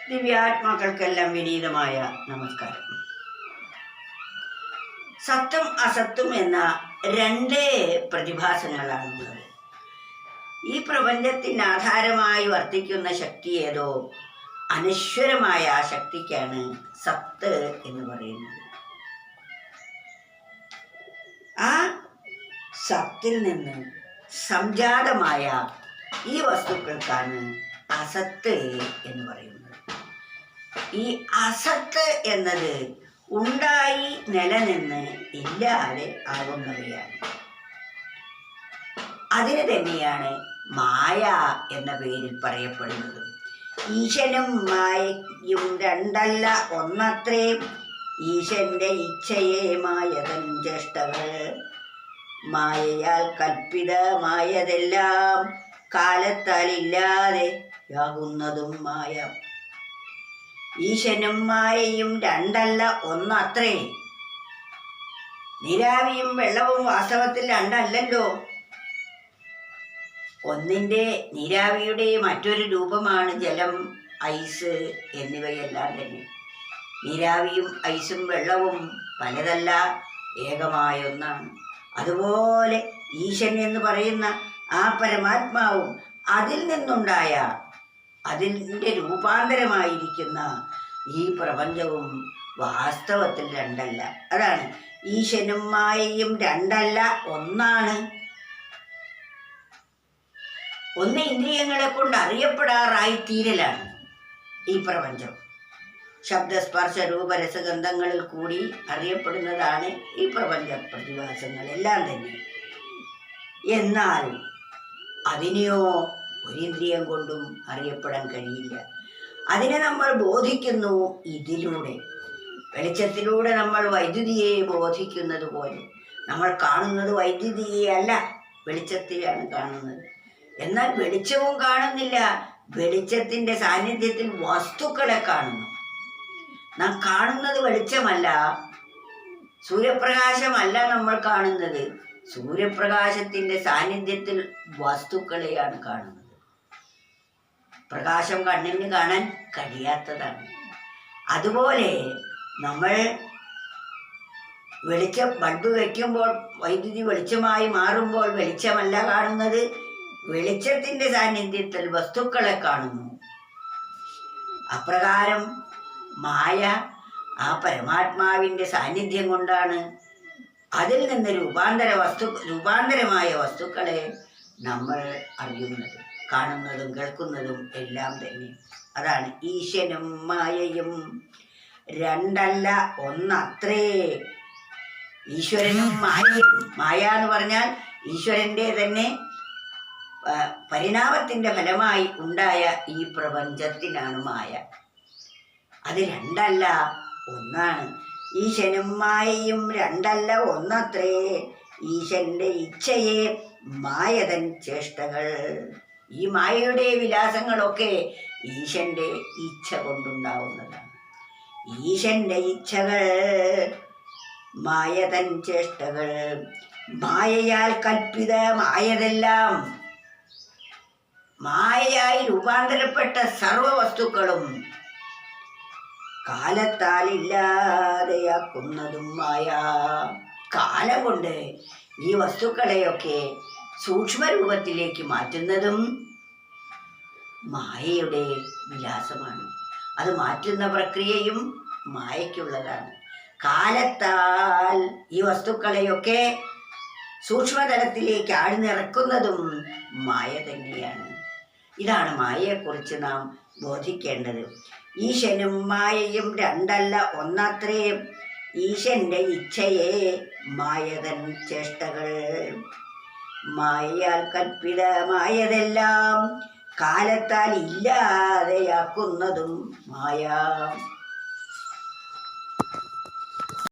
ദിവ്യാത്മാക്കൾക്കെല്ലാം വിനീതമായ നമസ്കാരം. സത്തും അസത്തും എന്ന രണ്ട് പ്രതിഭാസങ്ങളാണുള്ളത്. ഈ പ്രപഞ്ചത്തിന് ആധാരമായി വർത്തിക്കുന്ന ശക്തി ഏതോ അനശ്വരമായ ആ ശക്തിക്കാണ് സത്ത് എന്ന് പറയുന്നത്. ആ സത്തിൽ നിന്ന് സംജാതമായ ഈ വസ്തുക്കൾക്കാണ് അസത്ത് എന്ന് പറയുന്നത്. ഈ അസത്ത് എന്നത് ഉണ്ടായി നിലനിന്ന് ഇല്ലാതെ ആകുന്നവയാണ്. അതിന് തന്നെയാണ് മായ എന്ന പേരിൽ പറയപ്പെടുന്നത്. ഈശനും മായയും രണ്ടല്ല ഒന്നത്രേ, ഈശന്റെ ഇച്ഛയെ മായതൻ ചേഷ്ടകൾ, മായയാൽ കൽപ്പിതമായതെല്ലാം കാലത്താലില്ലാതെ യാകുന്നതും മായ. ഈശനും മായയും രണ്ടല്ല ഒന്നത്രേ. നീരാവിയും വെള്ളവും വാസ്തവത്തിൽ രണ്ടല്ലല്ലോ. ഒന്നിൻ്റെ നീരാവിയുടെ മറ്റൊരു രൂപമാണ് ജലം, ഐസ് എന്നിവയെല്ലാം തന്നെ. നീരാവിയും ഐസും വെള്ളവും പലതല്ല, ഏകമായ ഒന്നാണ്. അതുപോലെ ഈശൻ എന്ന് പറയുന്ന ആ പരമാത്മാവും അതിൽ നിന്നുണ്ടായ അതിൻ്റെ രൂപാന്തരമായിരിക്കുന്ന ഈ പ്രപഞ്ചവും വാസ്തവത്തിൽ രണ്ടല്ല. അതാണ് ഈശനും മായയും രണ്ടല്ല ഒന്നാണ്. ഒന്ന് ഇന്ദ്രിയങ്ങളെ കൊണ്ട് അറിയപ്പെടാറായി തീരലാണ് ഈ പ്രപഞ്ചം. ശബ്ദസ്പർശ രൂപരസഗന്ധങ്ങളിൽ കൂടി അറിയപ്പെടുന്നതാണ് ഈ പ്രപഞ്ച പ്രതിഭാസങ്ങളെല്ലാം തന്നെ. എന്നാൽ അതിനെയോ ഒരിന്ദ്രിയം കൊണ്ടും അറിയപ്പെടാൻ കഴിയില്ല. അതിനെ നമ്മൾ ബോധിക്കുന്നു ഇതിലൂടെ. വെളിച്ചത്തിലൂടെ നമ്മൾ വൈദ്യുതിയെ ബോധിക്കുന്നത് പോലെ നമ്മൾ കാണുന്നത് വൈദ്യുതിയെ അല്ല, വെളിച്ചത്തെയാണ് കാണുന്നത്. എന്നാൽ വെളിച്ചവും കാണുന്നില്ല, വെളിച്ചത്തിൻ്റെ സാന്നിധ്യത്തിൽ വസ്തുക്കളെ കാണുന്നു. നാം കാണുന്നത് വെളിച്ചമല്ല, സൂര്യപ്രകാശമല്ല നമ്മൾ കാണുന്നത്. സൂര്യപ്രകാശത്തിൻ്റെ സാന്നിധ്യത്തിൽ വസ്തുക്കളെയാണ് കാണുന്നത്. പ്രകാശം കണ്ണിന് കാണാൻ കഴിയാത്തതാണ്. അതുപോലെ നമ്മൾ ബൾബ് വയ്ക്കുമ്പോൾ വൈദ്യുതി വെളിച്ചമായി മാറുമ്പോൾ വെളിച്ചമല്ല കാണുന്നത്, വെളിച്ചത്തിൻ്റെ സാന്നിധ്യത്തിൽ വസ്തുക്കളെ കാണുന്നു. അപ്രകാരം മായ ആ പരമാത്മാവിൻ്റെ സാന്നിധ്യം കൊണ്ടാണ് അതിൽ നിന്ന് രൂപാന്തരമായ വസ്തുക്കളെ നമ്മൾ അറിയുന്നത്, കാണുന്നതും കേൾക്കുന്നതും എല്ലാം തന്നെ. അതാണ് ഈശനും മായയും രണ്ടല്ല ഒന്നത്രേ. ഈശ്വരനും മായയും, മായ എന്ന് പറഞ്ഞാൽ ഈശ്വരൻ്റെ തന്നെ പരിണാമത്തിൻ്റെ ഫലമായി ഉണ്ടായ ഈ പ്രപഞ്ചത്തിനാണ് മായ. അത് രണ്ടല്ല ഒന്നാണ്. ഈശനും മായയും രണ്ടല്ല ഒന്നത്രേ, ഈശന്റെ ഇച്ഛയെ മായതൻ ചേഷ്ടകൾ. ഈ മായയുടെ വിലാസങ്ങളൊക്കെ ഈശന്റെ ഇച്ഛ കൊണ്ടുണ്ടാവുന്നതാണ്. ഈശന്റെ ഇച്ഛകൾ മായതൻ ചേഷ്ടകൾ, മായയാൽ കൽപ്പിതമായതെല്ലാം. മായയായി രൂപാന്തരപ്പെട്ട സർവ വസ്തുക്കളും കാലത്താലില്ലാതെയാക്കുന്നതും മായ. കാലം കൊണ്ട് ഈ വസ്തുക്കളെയൊക്കെ സൂക്ഷ്മരൂപത്തിലേക്ക് മാറ്റുന്നതും മായയുടെ വിലാസമാണ്. അത് മാറ്റുന്ന പ്രക്രിയയും മായയ്ക്കുള്ളതാണ്. കാലത്താൽ ഈ വസ്തുക്കളെയൊക്കെ സൂക്ഷ്മതലത്തിലേക്ക് ആഴ്ന്നിറക്കുന്നതും മായ തന്നെയാണ്. ഇതാണ് മായയെക്കുറിച്ച് നാം ബോധിക്കേണ്ടത്. ഈശനും മായയും രണ്ടല്ല ഒന്നത്രേ, ഈശന്റെ ഇച്ഛയെ മായതൻ ചേഷ്ടകൾ, മായയാൽ കൽപ്പിതമായതെല്ലാം കാലത്താൽ ഇല്ലാതെയാക്കുന്നതും മായ.